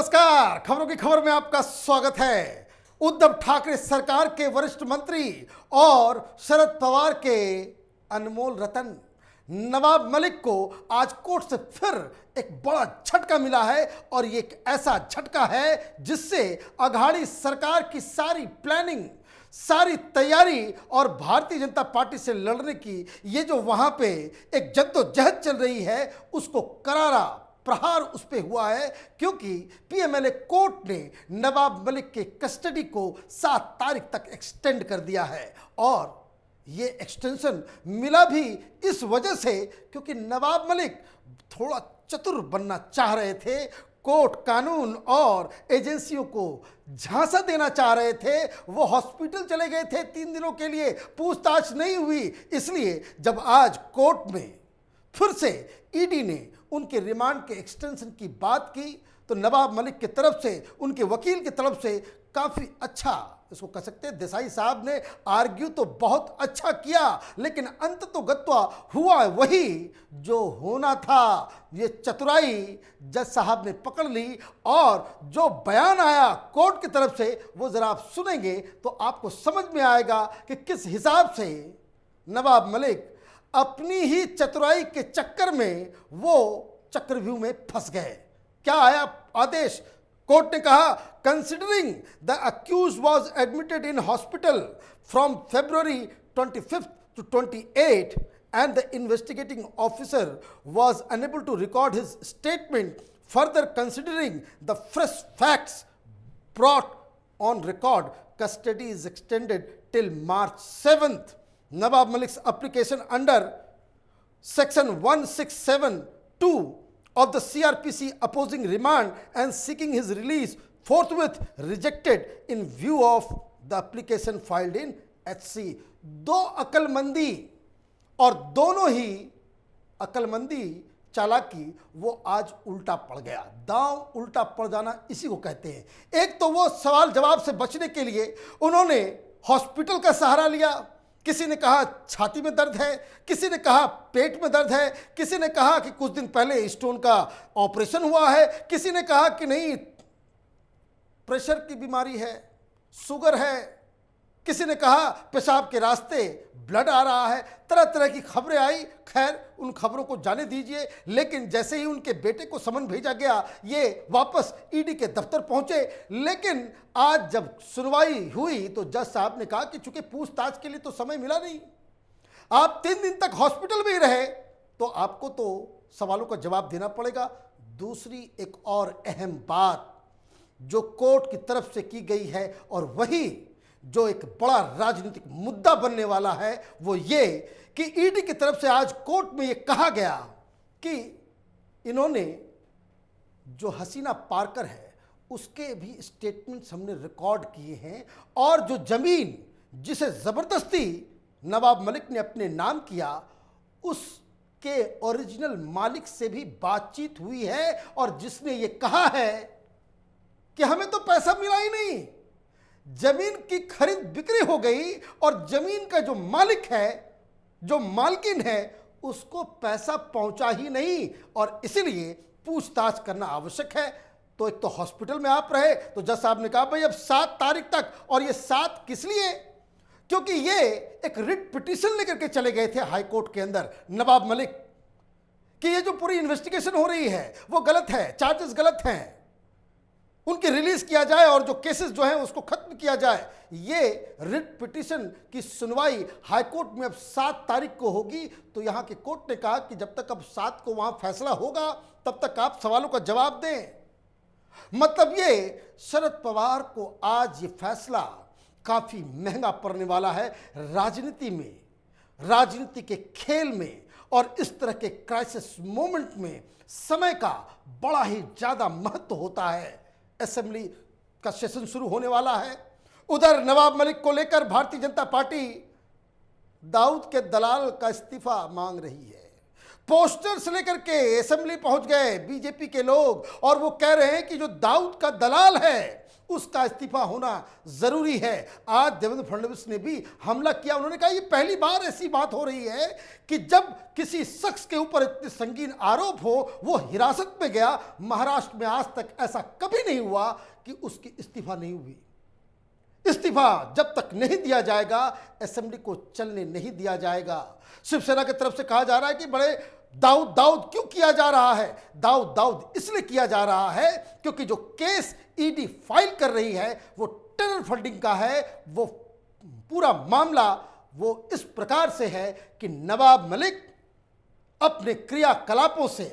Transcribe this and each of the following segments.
नमस्कार, खबरों की खबर में आपका स्वागत है। उद्धव ठाकरे सरकार के वरिष्ठ मंत्री और शरद पवार के अनमोल रतन नवाब मलिक को आज कोर्ट से फिर एक बड़ा झटका मिला है और ये एक ऐसा झटका है जिससे अघाड़ी सरकार की सारी प्लानिंग, सारी तैयारी और भारतीय जनता पार्टी से लड़ने की ये जो वहां पे एक जद्दोजहद चल रही है उसको करारा प्रहार उस पे हुआ है, क्योंकि पीएमएलए कोर्ट ने नवाब मलिक के कस्टडी को 7 तारीख तक एक्सटेंड कर दिया है। और ये एक्सटेंशन मिला भी इस वजह से क्योंकि नवाब मलिक थोड़ा चतुर बनना चाह रहे थे, कोर्ट, कानून और एजेंसियों को झांसा देना चाह रहे थे। वो हॉस्पिटल चले गए थे 3 दिनों के लिए, पूछताछ नहीं हुई, इसलिए जब आज कोर्ट में फिर से ईडी ने उनके रिमांड के एक्सटेंशन की बात की तो नवाब मलिक की तरफ से, उनके वकील की तरफ से काफ़ी अच्छा, इसको कह सकते हैं, देसाई साहब ने आर्ग्यू तो बहुत अच्छा किया, लेकिन अंत तो गत्वा हुआ वही जो होना था। ये चतुराई जज साहब ने पकड़ ली और जो बयान आया कोर्ट की तरफ से वो ज़रा आप सुनेंगे तो आपको समझ में आएगा कि किस हिसाब से नवाब मलिक अपनी ही चतुराई के चक्कर में वो चक्रव्यूह में फंस गए। क्या आया आदेश? कोर्ट ने कहा, considering the accused was admitted in hospital from February 25th to 28 and the investigating officer was unable to record his statement, further considering the fresh facts brought on record, custody is extended till March 7th. Nawab Malik's application under section 167(2) of the CRPC opposing remand and seeking his release forthwith rejected in view of the application filed in HC. दो अकलमंदी और दोनों ही अकलमंदी चालाकी वो आज उल्टा पड़ गया। दांव उल्टा पड़ जाना इसी को कहते हैं। एक तो वो सवाल जवाब से बचने के लिए उन्होंने हॉस्पिटल का सहारा लिया। किसी ने कहा छाती में दर्द है, किसी ने कहा पेट में दर्द है, किसी ने कहा कि कुछ दिन पहले स्टोन का ऑपरेशन हुआ है, किसी ने कहा कि नहीं प्रेशर की बीमारी है, शुगर है, किसी ने कहा पेशाब के रास्ते ब्लड आ रहा है। तरह तरह की खबरें आई। खैर, उन खबरों को जाने दीजिए, लेकिन जैसे ही उनके बेटे को समन भेजा गया ये वापस ईडी के दफ्तर पहुंचे। लेकिन आज जब सुनवाई हुई तो जज साहब ने कहा कि चूंकि पूछताछ के लिए तो समय मिला नहीं, आप 3 दिन तक हॉस्पिटल में ही रहे तो आपको तो सवालों का जवाब देना पड़ेगा। दूसरी एक और अहम बात जो कोर्ट की तरफ से की गई है और वही जो एक बड़ा राजनीतिक मुद्दा बनने वाला है वो ये कि ईडी की तरफ से आज कोर्ट में ये कहा गया कि इन्होंने जो हसीना पारकर है उसके भी स्टेटमेंट्स हमने रिकॉर्ड किए हैं और जो जमीन जिसे ज़बरदस्ती नवाब मलिक ने अपने नाम किया उसके ओरिजिनल मालिक से भी बातचीत हुई है और जिसने ये कहा है कि हमें तो पैसा मिला ही नहीं, जमीन की खरीद बिक्री हो गई और जमीन का जो मालिक है, जो मालकिन है, उसको पैसा पहुंचा ही नहीं और इसीलिए पूछताछ करना आवश्यक है। तो एक तो हॉस्पिटल में आप रहे तो जज साहब ने कहा भाई अब 7 तारीख तक, और ये 7 किस लिए? क्योंकि ये एक रिट पिटीशन लेकर के चले गए थे हाई कोर्ट के अंदर नवाब मलिक कि ये जो पूरी इन्वेस्टिगेशन हो रही है वो गलत है, चार्जेस गलत हैं, उनकी रिलीज किया जाए और जो केसेस जो हैं उसको खत्म किया जाए। ये रिट पिटीशन की सुनवाई हाईकोर्ट में अब 7 तारीख को होगी। तो यहां के कोर्ट ने कहा कि जब तक अब 7 को वहां फैसला होगा तब तक आप सवालों का जवाब दें। मतलब ये शरद पवार को आज ये फैसला काफी महंगा पड़ने वाला है राजनीति में, राजनीति के खेल में, और इस तरह के क्राइसिस मोमेंट में समय का बड़ा ही ज्यादा महत्व होता है। असेंबली का सेशन शुरू होने वाला है। उधर नवाब मलिक को लेकर भारतीय जनता पार्टी दाऊद के दलाल का इस्तीफा मांग रही है। पोस्टर्स लेकर के असेंबली पहुंच गए बीजेपी के लोग और वो कह रहे हैं कि जो दाऊद का दलाल है उसका इस्तीफा होना जरूरी है। आज देवेंद्र फडणवीस ने भी हमला किया। उन्होंने कहा ये पहली बार ऐसी बात हो रही है कि जब किसी शख्स के ऊपर इतने संगीन आरोप हो वो हिरासत में गया। महाराष्ट्र में आज तक ऐसा कभी नहीं हुआ कि उसकी इस्तीफा नहीं हुई। इस्तीफा जब तक नहीं दिया जाएगा असेंबली को चलने नहीं दिया जाएगा। शिवसेना की तरफ से कहा जा रहा है कि बड़े दाऊद दाऊद क्यों किया जा रहा है। दाऊद दाऊद इसलिए किया जा रहा है क्योंकि जो केस ईडी फाइल कर रही है वो टेरर फंडिंग का है। वो पूरा मामला वो इस प्रकार से है कि नवाब मलिक अपने क्रियाकलापों से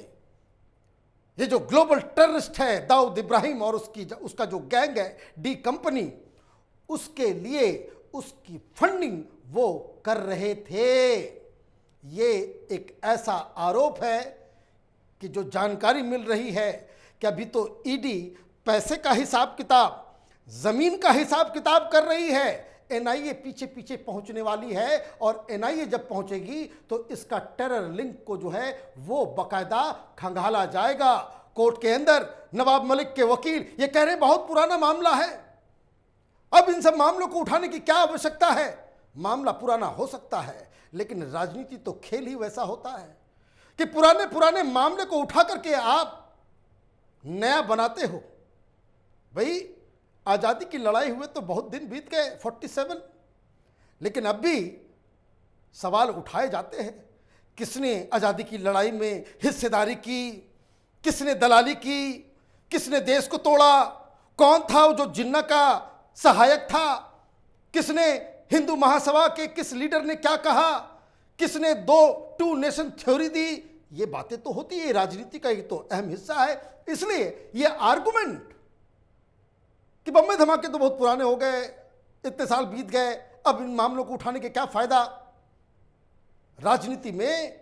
ये जो ग्लोबल टेररिस्ट है दाऊद इब्राहिम और उसका जो गैंग है डी कंपनी, उसके लिए उसकी फंडिंग वो कर रहे थे। ये एक ऐसा आरोप है कि जो जानकारी मिल रही है कि अभी तो ईडी पैसे का हिसाब किताब, जमीन का हिसाब किताब कर रही है। एनआईए पीछे पीछे पहुंचने वाली है और एनआईए जब पहुंचेगी तो इसका टेरर लिंक को जो है वो बाकायदा खंगाला जाएगा। कोर्ट के अंदर नवाब मलिक के वकील ये कह रहे हैं बहुत पुराना मामला है, अब इन सब मामलों को उठाने की क्या आवश्यकता है। मामला पुराना हो सकता है लेकिन राजनीति तो खेल ही वैसा होता है कि पुराने पुराने मामले को उठा करके आप नया बनाते हो। भाई आज़ादी की लड़ाई हुए तो बहुत दिन बीत गए 47, लेकिन अब भी सवाल उठाए जाते हैं। किसने आज़ादी की लड़ाई में हिस्सेदारी की, किसने दलाली की, किसने देश को तोड़ा, कौन था वो जो जिन्ना का सहायक था, किसने हिंदू महासभा के किस लीडर ने क्या कहा, किसने टू नेशन थ्योरी दी। ये बातें तो होती है, राजनीति का एक तो अहम हिस्सा है। इसलिए ये आर्गुमेंट कि बम्बे धमाके तो बहुत पुराने हो गए, इतने साल बीत गए, अब इन मामलों को उठाने के क्या फायदा। राजनीति में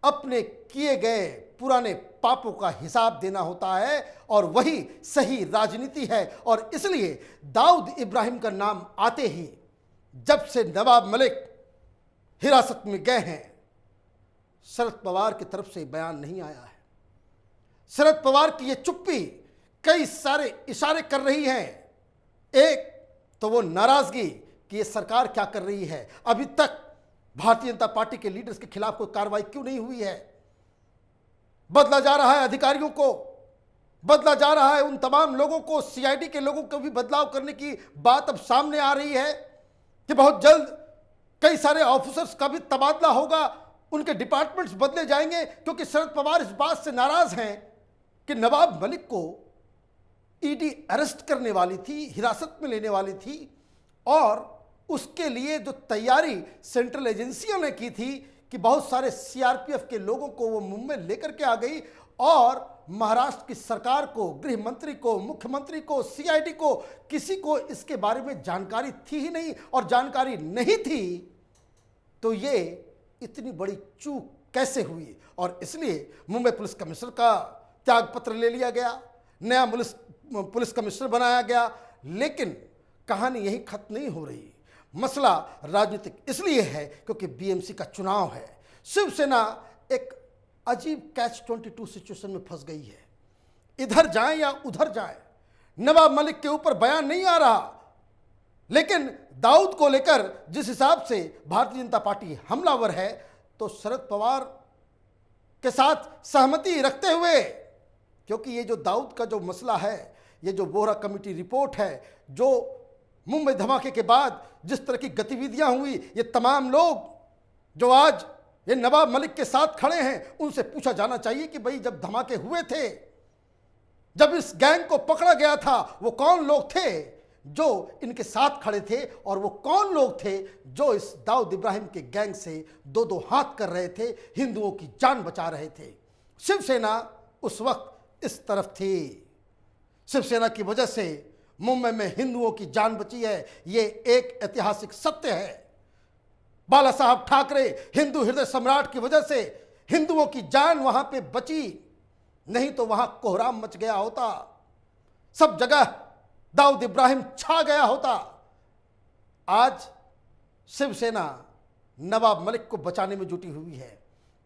अपने किए गए पुराने पापों का हिसाब देना होता है और वही सही राजनीति है। और इसलिए दाऊद इब्राहिम का नाम आते ही जब से नवाब मलिक हिरासत में गए हैं शरद पवार की तरफ से बयान नहीं आया है। शरद पवार की ये चुप्पी कई सारे इशारे कर रही है। एक तो वो नाराजगी कि ये सरकार क्या कर रही है, अभी तक भारतीय जनता पार्टी के लीडर्स के खिलाफ कोई कार्रवाई क्यों नहीं हुई है। बदला जा रहा है अधिकारियों को, बदला जा रहा है उन तमाम लोगों को, सीआईडी के लोगों को भी बदलाव करने की बात अब सामने आ रही है कि बहुत जल्द कई सारे ऑफिसर्स का भी तबादला होगा, उनके डिपार्टमेंट्स बदले जाएंगे क्योंकि शरद पवार इस बात से नाराज हैं कि नवाब मलिक को ईडी अरेस्ट करने वाली थी, हिरासत में लेने वाली थी और उसके लिए जो तैयारी सेंट्रल एजेंसियों ने की थी कि बहुत सारे सीआरपीएफ के लोगों को वो मुंबई लेकर के आ गई और महाराष्ट्र की सरकार को, गृह मंत्री को, मुख्यमंत्री को, सीआईडी को, किसी को इसके बारे में जानकारी थी ही नहीं। और जानकारी नहीं थी तो ये इतनी बड़ी चूक कैसे हुई। और इसलिए मुंबई पुलिस कमिश्नर का त्यागपत्र ले लिया गया, नया पुलिस कमिश्नर बनाया गया। लेकिन कहानी यही खत्म नहीं हो रही। मसला राजनीतिक इसलिए है क्योंकि बीएमसी का चुनाव है। शिवसेना एक अजीब कैच 22 सिचुएशन में फंस गई है, इधर जाएं या उधर जाएं। नवाब मलिक के ऊपर बयान नहीं आ रहा, लेकिन दाऊद को लेकर जिस हिसाब से भारतीय जनता पार्टी हमलावर है तो शरद पवार के साथ सहमति रखते हुए, क्योंकि ये जो दाऊद का जो मसला है, ये जो बोहरा कमेटी रिपोर्ट है, जो मुंबई धमाके के बाद जिस तरह की गतिविधियां हुई, ये तमाम लोग जो आज ये नवाब मलिक के साथ खड़े हैं उनसे पूछा जाना चाहिए कि भाई जब धमाके हुए थे, जब इस गैंग को पकड़ा गया था, वो कौन लोग थे जो इनके साथ खड़े थे और वो कौन लोग थे जो इस दाऊद इब्राहिम के गैंग से दो दो हाथ कर रहे थे, हिंदुओं की जान बचा रहे थे। शिवसेना उस वक्त इस तरफ थी। शिवसेना की वजह से मुंबई में हिंदुओं की जान बची है, ये एक ऐतिहासिक सत्य है। बाला साहब ठाकरे हिंदू हृदय सम्राट की वजह से हिंदुओं की जान वहां पे बची, नहीं तो वहां कोहराम मच गया होता, सब जगह दाऊद इब्राहिम छा गया होता। आज शिवसेना नवाब मलिक को बचाने में जुटी हुई है,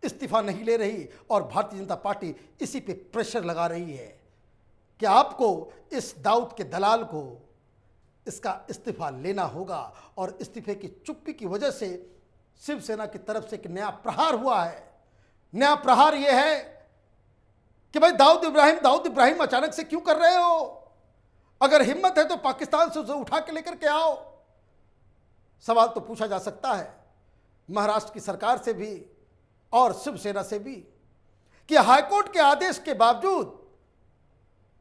इस्तीफा नहीं ले रही और भारतीय जनता पार्टी इसी पे प्रेशर लगा रही है। कि आपको इस दाऊद के दलाल को इसका इस्तीफा लेना होगा। और इस्तीफे की चुप्पी की वजह से शिवसेना की तरफ से एक नया प्रहार हुआ है। नया प्रहार यह है कि भाई दाऊद इब्राहिम अचानक से क्यों कर रहे हो? अगर हिम्मत है तो पाकिस्तान से उसे उठा के लेकर के आओ। सवाल तो पूछा जा सकता है महाराष्ट्र की सरकार से भी और शिवसेना से भी कि हाईकोर्ट के आदेश के बावजूद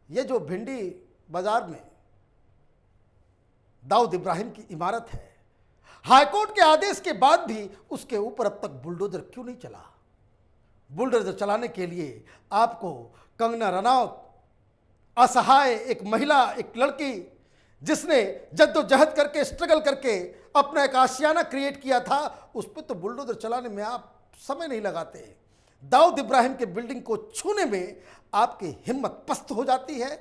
ये जो भिंडी बाजार में दाऊद इब्राहिम की इमारत है, हाईकोर्ट के आदेश के बाद भी उसके ऊपर अब तक बुलडोजर क्यों नहीं चला? बुलडोजर चलाने के लिए आपको कंगना रनौत, असहाय एक महिला, एक लड़की जिसने जद्दोजहद करके, स्ट्रगल करके अपना एक आशियाना क्रिएट किया था, उस पर तो बुलडोजर चलाने में आप समय नहीं लगाते। दाऊद इब्राहिम के बिल्डिंग को छूने में आपकी हिम्मत पस्त हो जाती है।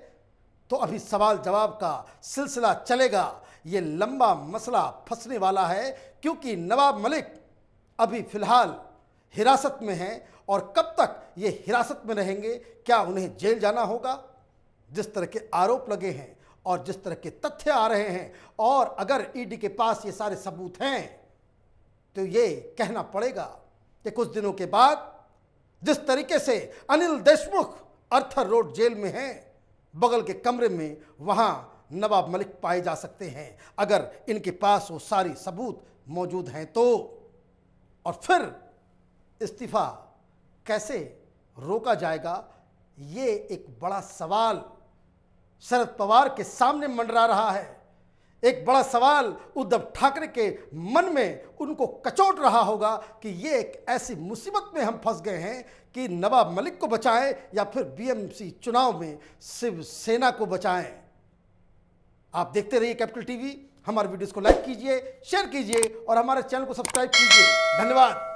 तो अभी सवाल जवाब का सिलसिला चलेगा। ये लंबा मसला फंसने वाला है क्योंकि नवाब मलिक अभी फिलहाल हिरासत में हैं और कब तक ये हिरासत में रहेंगे, क्या उन्हें जेल जाना होगा? जिस तरह के आरोप लगे हैं और जिस तरह के तथ्य आ रहे हैं, और अगर ईडी के पास ये सारे सबूत हैं तो ये कहना पड़ेगा कि कुछ दिनों के बाद जिस तरीके से अनिल देशमुख अर्थर रोड जेल में हैं, बगल के कमरे में वहां नवाब मलिक पाए जा सकते हैं अगर इनके पास वो सारी सबूत मौजूद हैं तो। और फिर इस्तीफा कैसे रोका जाएगा, ये एक बड़ा सवाल शरद पवार के सामने मंडरा रहा है। एक बड़ा सवाल उद्धव ठाकरे के मन में उनको कचोट रहा होगा कि ये एक ऐसी मुसीबत में हम फंस गए हैं कि नवाब मलिक को बचाएं या फिर बीएमसी चुनाव में शिवसेना को बचाएं। आप देखते रहिए कैपिटल टीवी। हमारे वीडियोस को लाइक कीजिए, शेयर कीजिए और हमारे चैनल को सब्सक्राइब कीजिए। धन्यवाद।